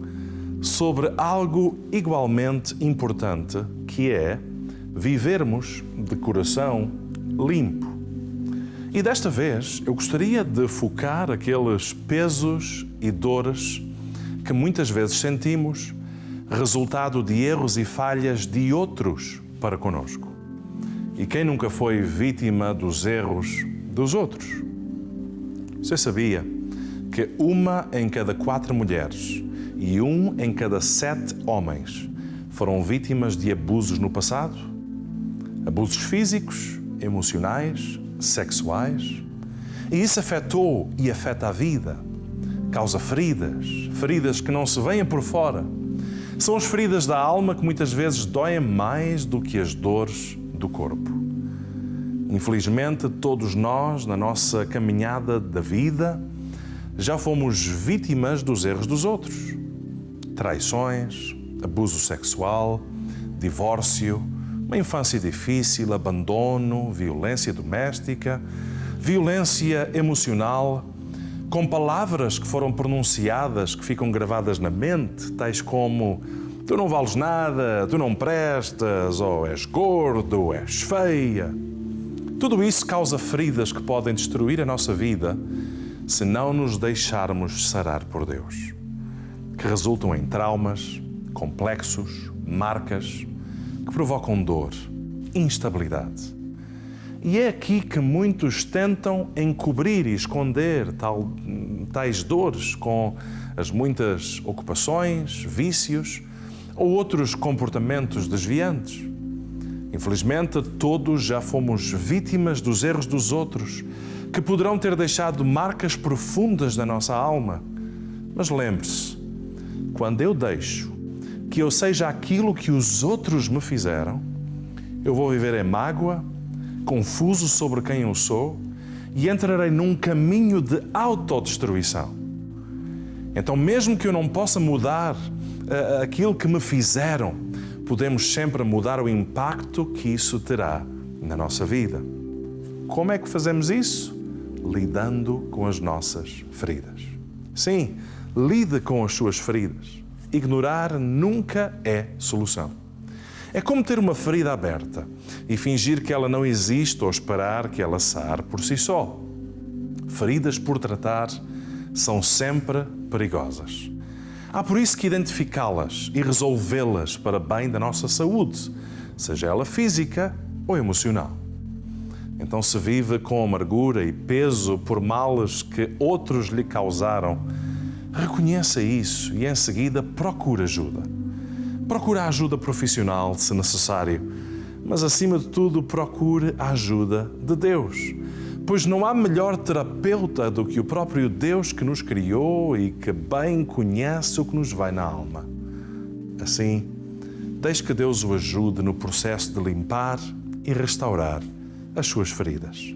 S26: sobre algo igualmente importante, que é vivermos de coração limpo. E desta vez eu gostaria de focar aqueles pesos e dores que muitas vezes sentimos, resultado de erros e falhas de outros para conosco. E quem nunca foi vítima dos erros dos outros? Você sabia que 1 em cada 4 mulheres e 1 em cada 7 homens foram vítimas de abusos no passado? Abusos físicos, emocionais, sexuais. E isso afetou e afeta a vida. Causa feridas que não se veem por fora. São as feridas da alma que muitas vezes doem mais do que as dores do corpo. Infelizmente, todos nós, na nossa caminhada da vida, já fomos vítimas dos erros dos outros. Traições, abuso sexual, divórcio, uma infância difícil, abandono, violência doméstica, violência emocional, com palavras que foram pronunciadas, que ficam gravadas na mente, tais como: tu não vales nada, tu não prestas, ou és gordo, ou és feia. Tudo isso causa feridas que podem destruir a nossa vida se não nos deixarmos sarar por Deus, que resultam em traumas, complexos, marcas, que provocam dor, instabilidade. E é aqui que muitos tentam encobrir e esconder tais dores com as muitas ocupações, vícios ou outros comportamentos desviantes. Infelizmente, todos já fomos vítimas dos erros dos outros, que poderão ter deixado marcas profundas na nossa alma. Mas lembre-se, quando eu deixo que eu seja aquilo que os outros me fizeram, eu vou viver em mágoa, confuso sobre quem eu sou e entrarei num caminho de autodestruição. Então, mesmo que eu não possa mudar aquilo que me fizeram, podemos sempre mudar o impacto que isso terá na nossa vida. Como é que fazemos isso? Lidando com as nossas feridas. Sim, lide com as suas feridas. Ignorar nunca é solução. É como ter uma ferida aberta e fingir que ela não existe ou esperar que ela sare por si só. Feridas por tratar são sempre perigosas. Há por isso que identificá-las e resolvê-las para bem da nossa saúde, seja ela física ou emocional. Então, se vive com amargura e peso por males que outros lhe causaram, reconheça isso e, em seguida, procure ajuda. Procure a ajuda profissional, se necessário, mas, acima de tudo, procure a ajuda de Deus, pois não há melhor terapeuta do que o próprio Deus que nos criou e que bem conhece o que nos vai na alma. Assim, deixe que Deus o ajude no processo de limpar e restaurar as suas feridas.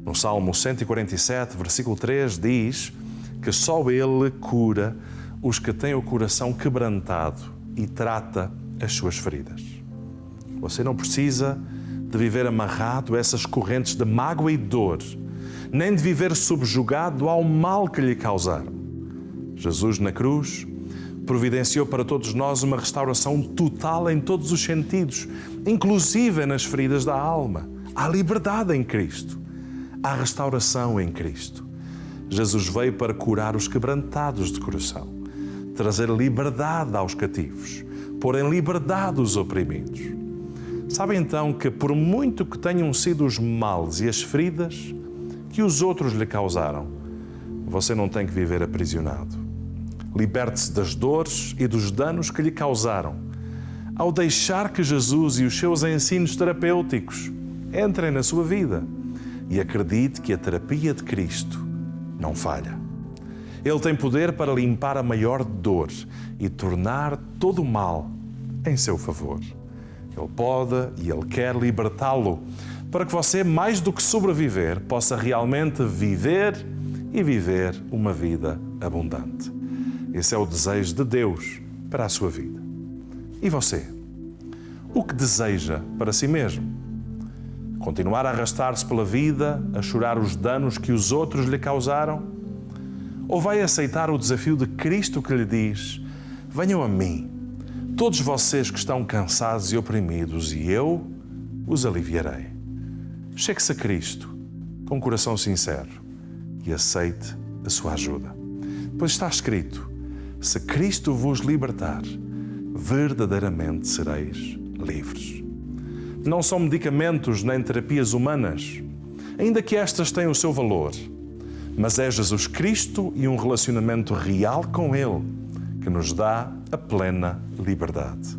S26: No Salmo 147, versículo 3, diz que só Ele cura os que têm o coração quebrantado e trata as suas feridas. Você não precisa de viver amarrado a essas correntes de mágoa e dor, nem de viver subjugado ao mal que lhe causaram. Jesus, na cruz, providenciou para todos nós uma restauração total em todos os sentidos, inclusive nas feridas da alma. Há liberdade em Cristo. Há restauração em Cristo. Jesus veio para curar os quebrantados de coração, trazer liberdade aos cativos, pôr em liberdade os oprimidos. Sabe então que, por muito que tenham sido os males e as feridas que os outros lhe causaram, você não tem que viver aprisionado. Liberte-se das dores e dos danos que lhe causaram, ao deixar que Jesus e os seus ensinos terapêuticos entrem na sua vida e acredite que a terapia de Cristo não falha. Ele tem poder para limpar a maior dor e tornar todo o mal em seu favor. Ele pode e Ele quer libertá-lo para que você, mais do que sobreviver, possa realmente viver e viver uma vida abundante. Esse é o desejo de Deus para a sua vida. E você? O que deseja para si mesmo? Continuar a arrastar-se pela vida, a chorar os danos que os outros lhe causaram? Ou vai aceitar o desafio de Cristo que lhe diz: venham a mim, todos vocês que estão cansados e oprimidos, e eu os aliviarei. Chegue-se a Cristo com um coração sincero e aceite a sua ajuda. Pois está escrito: se Cristo vos libertar, verdadeiramente sereis livres. Não são medicamentos nem terapias humanas, ainda que estas tenham o seu valor, mas é Jesus Cristo e um relacionamento real com Ele que nos dá a plena liberdade.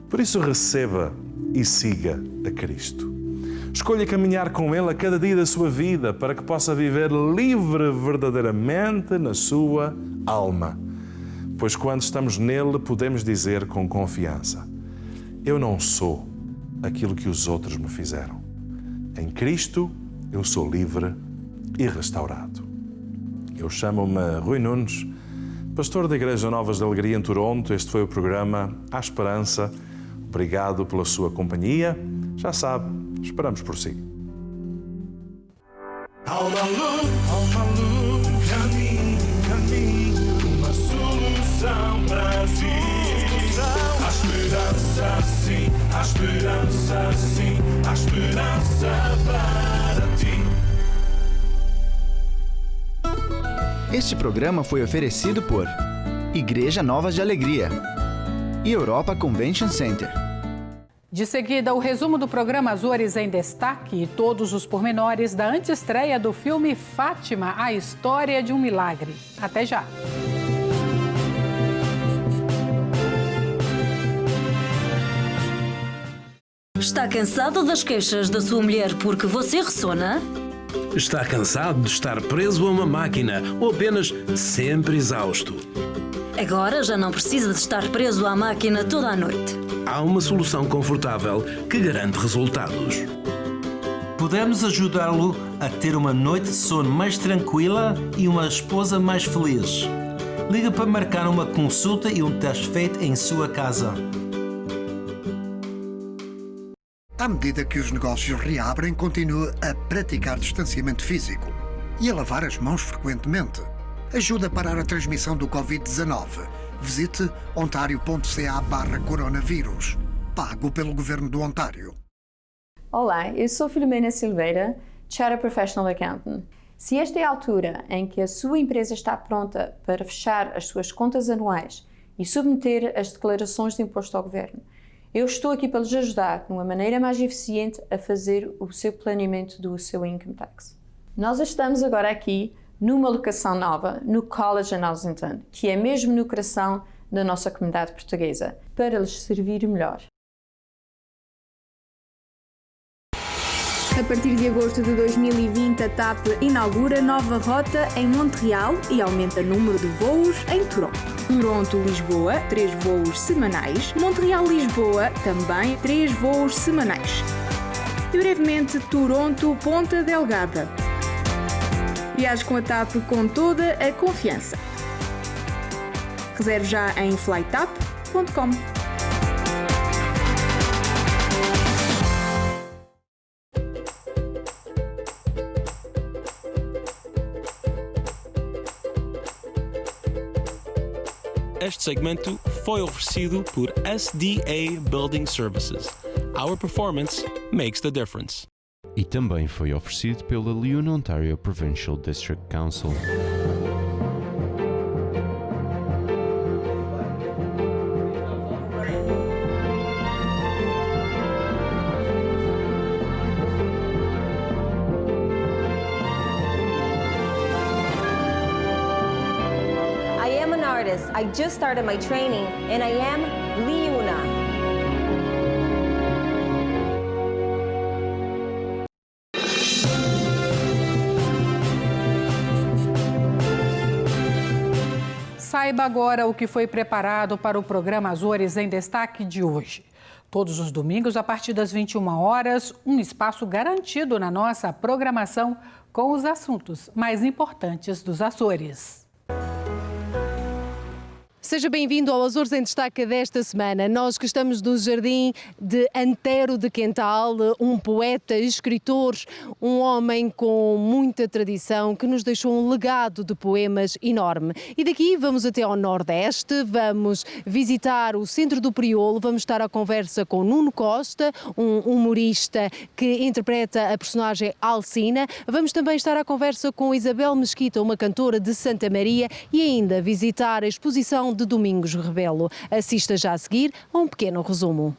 S26: Por isso, receba e siga a Cristo. Escolha caminhar com Ele a cada dia da sua vida para que possa viver livre verdadeiramente na sua alma. Pois quando estamos nele, podemos dizer com confiança: eu não sou aquilo que os outros me fizeram. Em Cristo, eu sou livre e restaurado. Eu chamo-me Rui Nunes, pastor da Igreja Novas de Alegria em Toronto. Este foi o programa A Esperança. Obrigado pela sua companhia. Já sabe, esperamos por si.
S25: Caminho, uma solução para si. Há esperança sim, há esperança sim, há esperança para ti.
S8: Este programa foi oferecido por Igreja Novas de Alegria e Europa Convention Center.
S1: De seguida, o resumo do programa Azores em Destaque e todos os pormenores da antestreia do filme Fátima, a história de um milagre. Até já!
S10: Está cansado das queixas da sua mulher porque você ressona?
S11: Está cansado de estar preso a uma máquina ou apenas sempre exausto?
S10: Agora já não precisa de estar preso à máquina toda a noite.
S11: Há uma solução confortável que garante resultados.
S7: Podemos ajudá-lo a ter uma noite de sono mais tranquila e uma esposa mais feliz. Liga para marcar uma consulta e um teste feito em sua casa.
S12: À medida que os negócios reabrem, continue a praticar distanciamento físico e a lavar as mãos frequentemente. Ajuda a parar a transmissão do Covid-19. Visite ontario.ca/coronavírus. Pago pelo Governo do Ontário.
S14: Olá, eu sou Filomena Silveira, Chartered Professional Accountant. Se esta é a altura em que a sua empresa está pronta para fechar as suas contas anuais e submeter as declarações de imposto ao Governo, eu estou aqui para lhes ajudar de uma maneira mais eficiente a fazer o seu planeamento do seu income tax. Nós estamos agora aqui numa locação nova, no College em Ossington, que é mesmo no coração da nossa comunidade portuguesa, para lhes servir melhor.
S9: A partir de agosto de 2020, a TAP inaugura nova rota em Montreal e aumenta o número de voos em Toronto. Toronto-Lisboa, 3 voos semanais. Montreal-Lisboa, também 3 voos semanais. E brevemente, Toronto-Ponta Delgada. Viaje com a TAP com toda a confiança. Reserve já em flytap.com.
S15: Este segmento foi oferecido por SDA Building Services. Our performance makes the difference.
S16: E também foi oferecido pela Leon Ontario Provincial District Council.
S27: I am an artist. I just started my training and I am Leona.
S1: Saiba agora o que foi preparado para o programa Azores em Destaque de hoje. Todos os domingos, a partir das 21 horas, um espaço garantido na nossa programação com os assuntos mais importantes dos Açores.
S17: Seja bem-vindo ao Açores em Destaque desta semana. Nós que estamos no jardim de Antero de Quental, um poeta, escritor, um homem com muita tradição que nos deixou um legado de poemas enorme. E daqui vamos até ao Nordeste, vamos visitar o Centro do Priolo, vamos estar à conversa com Nuno Costa, um humorista que interpreta a personagem Alcina. Vamos também estar à conversa com Isabel Mesquita, uma cantora de Santa Maria, e ainda visitar a exposição de Domingos Rebelo. Assista já a seguir a um pequeno resumo.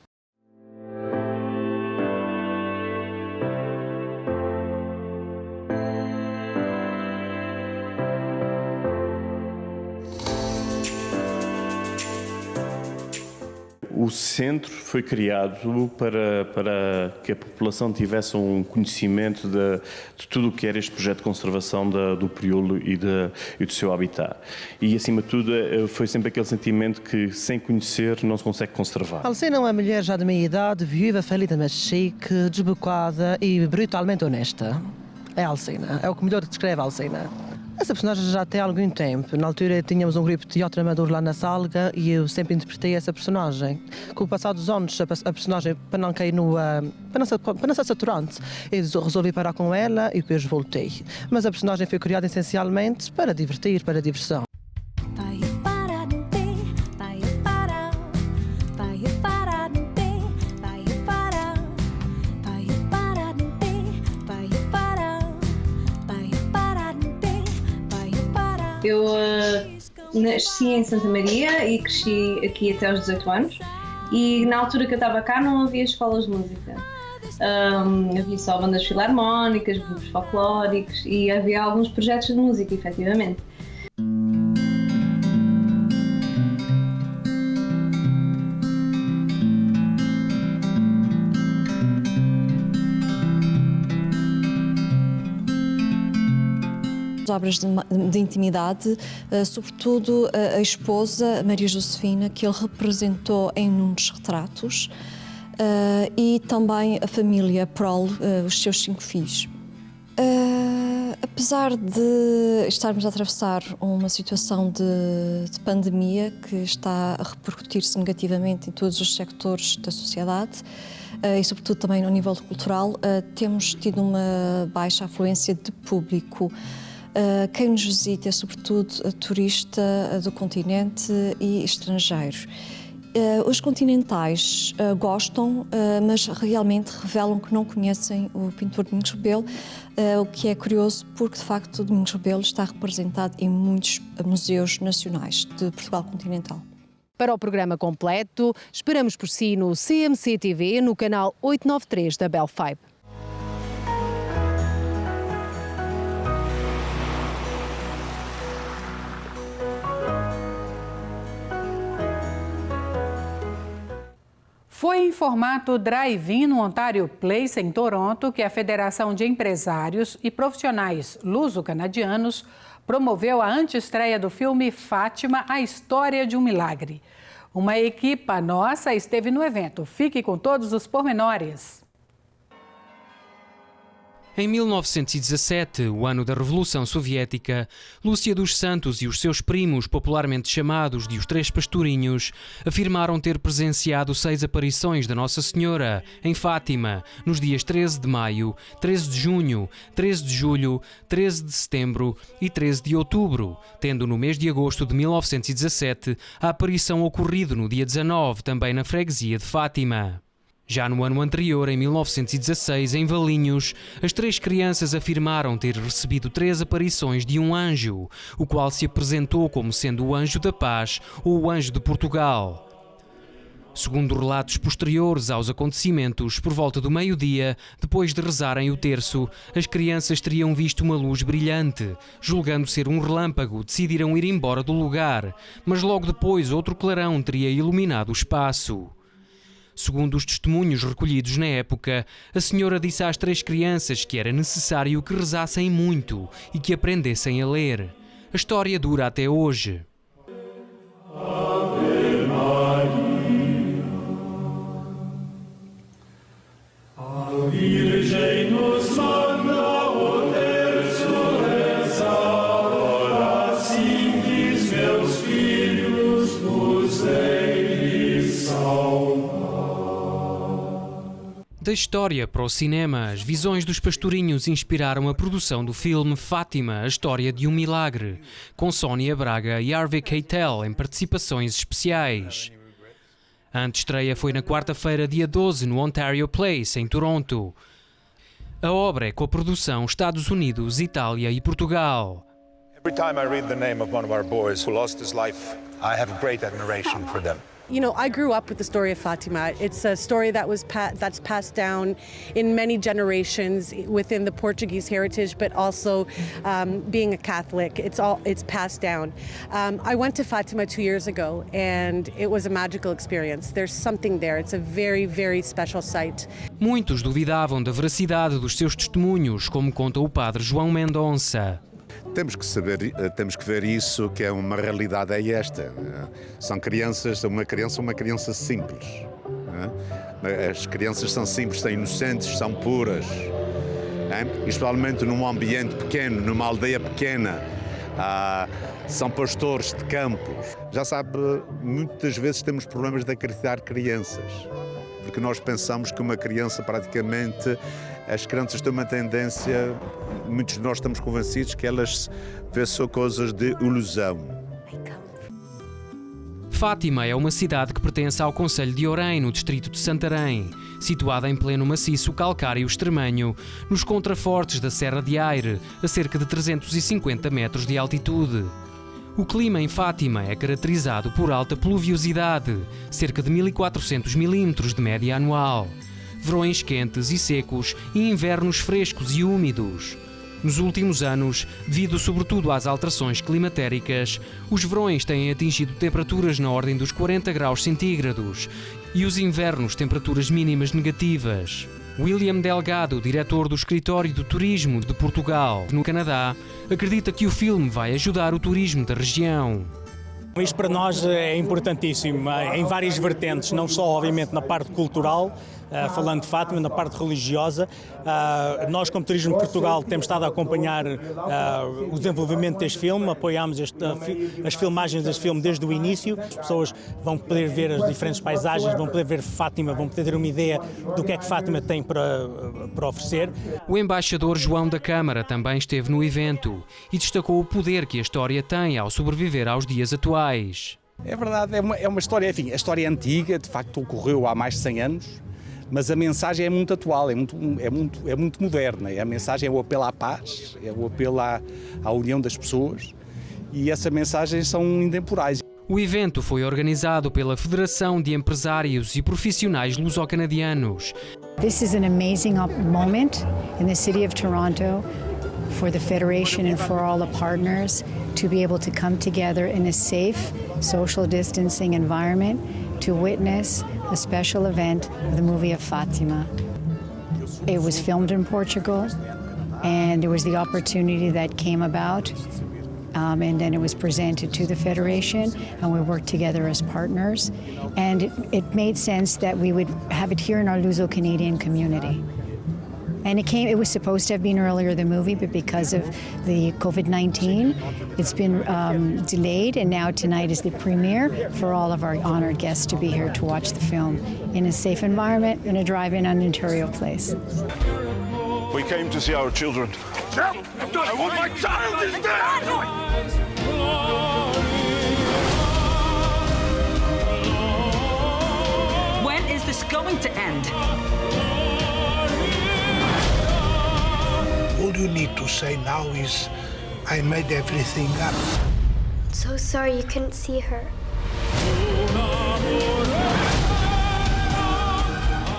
S18: O centro foi criado para que a população tivesse um conhecimento de tudo o que era este projeto de conservação do Priolo e do seu habitat. E, acima de tudo, foi sempre aquele sentimento que, sem conhecer, não se consegue conservar.
S19: Alcina é uma mulher já de meia idade, viúva, falida, mas chique, desbocada e brutalmente honesta. É Alcina, é o que melhor descreve a Alcina. Essa personagem já tem algum tempo. Na altura tínhamos um grupo de teatro amador lá na Salga e eu sempre interpretei essa personagem. Com o passar dos anos, a personagem, para não cair para não ser saturante, eu resolvi parar com ela e depois voltei. Mas a personagem foi criada essencialmente para divertir, para diversão.
S20: Eu nasci em Santa Maria e cresci aqui até aos 18 anos e na altura que eu estava cá não havia escolas de música. Havia só bandas filarmónicas, grupos folclóricos e havia alguns projetos de música, efetivamente.
S21: Obras de intimidade, sobretudo a esposa Maria Josefina, que ele representou em muitos retratos, e também a família Prol, os seus 5 filhos. Apesar de estarmos a atravessar uma situação de pandemia que está a repercutir-se negativamente em todos os sectores da sociedade, e sobretudo também no nível cultural, temos tido uma baixa afluência de público. Quem nos visita é sobretudo turista do continente e estrangeiros. Os continentais gostam, mas realmente revelam que não conhecem o pintor Domingos Rebelo, o que é curioso porque, de facto, Domingos Rebelo está representado em muitos museus nacionais de Portugal continental.
S17: Para o programa completo, esperamos por si no CMC TV, no canal 893 da Bell 5. Foi em formato drive-in no Ontario Place, em Toronto, que a Federação de Empresários e Profissionais Luso-Canadianos promoveu a antestreia do filme Fátima, a História de um Milagre. Uma equipa nossa esteve no evento. Fique com todos os pormenores.
S13: Em 1917, o ano da Revolução Soviética, Lúcia dos Santos e os seus primos, popularmente chamados de os Três Pastorinhos, afirmaram ter presenciado 6 aparições da Nossa Senhora, em Fátima, nos dias 13 de maio, 13 de junho, 13 de julho, 13 de setembro e 13 de outubro, tendo no mês de agosto de 1917 a aparição ocorrido no dia 19, também na freguesia de Fátima. Já no ano anterior, em 1916, em Valinhos, as 3 crianças afirmaram ter recebido 3 aparições de um anjo, o qual se apresentou como sendo o Anjo da Paz ou o Anjo de Portugal. Segundo relatos posteriores aos acontecimentos, por volta do meio-dia, depois de rezarem o terço, as crianças teriam visto uma luz brilhante. Julgando ser um relâmpago, decidiram ir embora do lugar, mas logo depois outro clarão teria iluminado o espaço. Segundo os testemunhos recolhidos na época, a senhora disse às 3 crianças que era necessário que rezassem muito e que aprendessem a ler. A história dura até hoje.
S25: Ave Maria, a Virgem nos manda o terço rezar, assim diz meus filhos.
S13: Da história para o cinema, as visões dos pastorinhos inspiraram a produção do filme Fátima, a história de um milagre, com Sónia Braga e Harvey Keitel em participações especiais. A antestreia foi na quarta-feira, dia 12, no Ontario Place, em Toronto. A obra é coprodução Estados Unidos, Itália e Portugal.
S2: Every time I read the name of one of our boys who lost his life, I have great admiration for them.
S3: You know, I grew up with the story of Fatima. It's a story that was that's passed down in many generations within the Portuguese heritage, but also being a Catholic, it's passed down. I went to Fatima 2 years ago, and it was a magical experience. There's something there. It's a very, very special site.
S13: Muitos duvidavam da veracidade dos seus testemunhos, como conta o padre João Mendonça.
S4: Temos que ver isso, que é uma realidade é esta. São crianças, uma criança simples. As crianças são simples, são inocentes, são puras. Especialmente num ambiente pequeno, numa aldeia pequena. São pastores de campos. Já sabe, muitas vezes temos problemas de acreditar crianças. Porque nós pensamos que uma criança praticamente... As crianças têm uma tendência, muitos de nós estamos convencidos que elas vê só coisas de ilusão.
S13: Fátima é uma cidade que pertence ao concelho de Orém, no distrito de Santarém, situada em pleno maciço calcáreo extremanho, nos contrafortes da Serra de Aire, a cerca de 350 metros de altitude. O clima em Fátima é caracterizado por alta pluviosidade, cerca de 1.400 milímetros de média anual. Verões quentes e secos e invernos frescos e úmidos. Nos últimos anos, devido sobretudo às alterações climatéricas, os verões têm atingido temperaturas na ordem dos 40 graus centígrados e os invernos temperaturas mínimas negativas. William Delgado, diretor do Escritório de Turismo de Portugal, no Canadá, acredita que o filme vai ajudar o turismo da região.
S5: Isto para nós é importantíssimo, em várias vertentes, não só obviamente na parte cultural, falando de Fátima, na parte religiosa. Nós, como Turismo de Portugal, temos estado a acompanhar o desenvolvimento deste filme, apoiámos as filmagens deste filme desde o início. As pessoas vão poder ver as diferentes paisagens, vão poder ver Fátima, vão poder ter uma ideia do que é que Fátima tem para oferecer.
S13: O embaixador João da Câmara também esteve no evento e destacou o poder que a história tem ao sobreviver aos dias atuais.
S22: É verdade, é uma história, enfim, a história é antiga, de facto ocorreu há mais de 100 anos, mas a mensagem é muito atual, é muito moderna. A mensagem é o apelo à paz, é o apelo à união das pessoas, e essa mensagem são intemporais.
S13: O evento foi organizado pela Federação de Empresários e Profissionais Luso-Canadianos.
S23: This is an amazing moment in the city of Toronto for the Federation and for all the partners to be able to come together in a safe, social distancing environment to witness a special event of the movie of Fátima. It was filmed in Portugal, and there was the opportunity that came about, and then it was presented to the Federation, and we worked together as partners, and it made sense that we would have it here in our Luso-Canadian community. And it was supposed to have been earlier, the movie, but because of the COVID-19, it's been delayed, and now tonight is the premiere for all of our honored guests to be here to watch the film in a safe environment, in a drive-in on Ontario Place.
S2: We came to see our children. I want my child is dead!
S24: When is this going to end?
S28: All you need to say now is, I made everything up.
S29: So sorry you couldn't see her.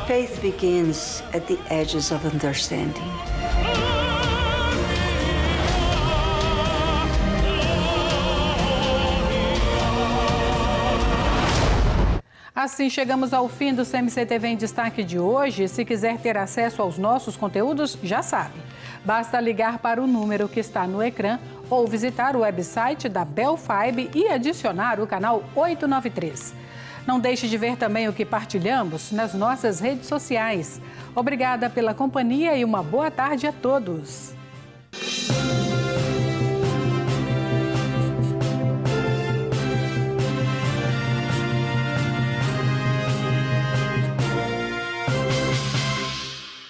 S30: Faith begins at the edges of understanding.
S1: Assim chegamos ao fim do CMC-TV em Destaque de hoje. Se quiser ter acesso aos nossos conteúdos, já sabe. Basta ligar para o número que está no ecrã ou visitar o website da Belfibe e adicionar o canal 893. Não deixe de ver também o que partilhamos nas nossas redes sociais. Obrigada pela companhia e uma boa tarde a todos.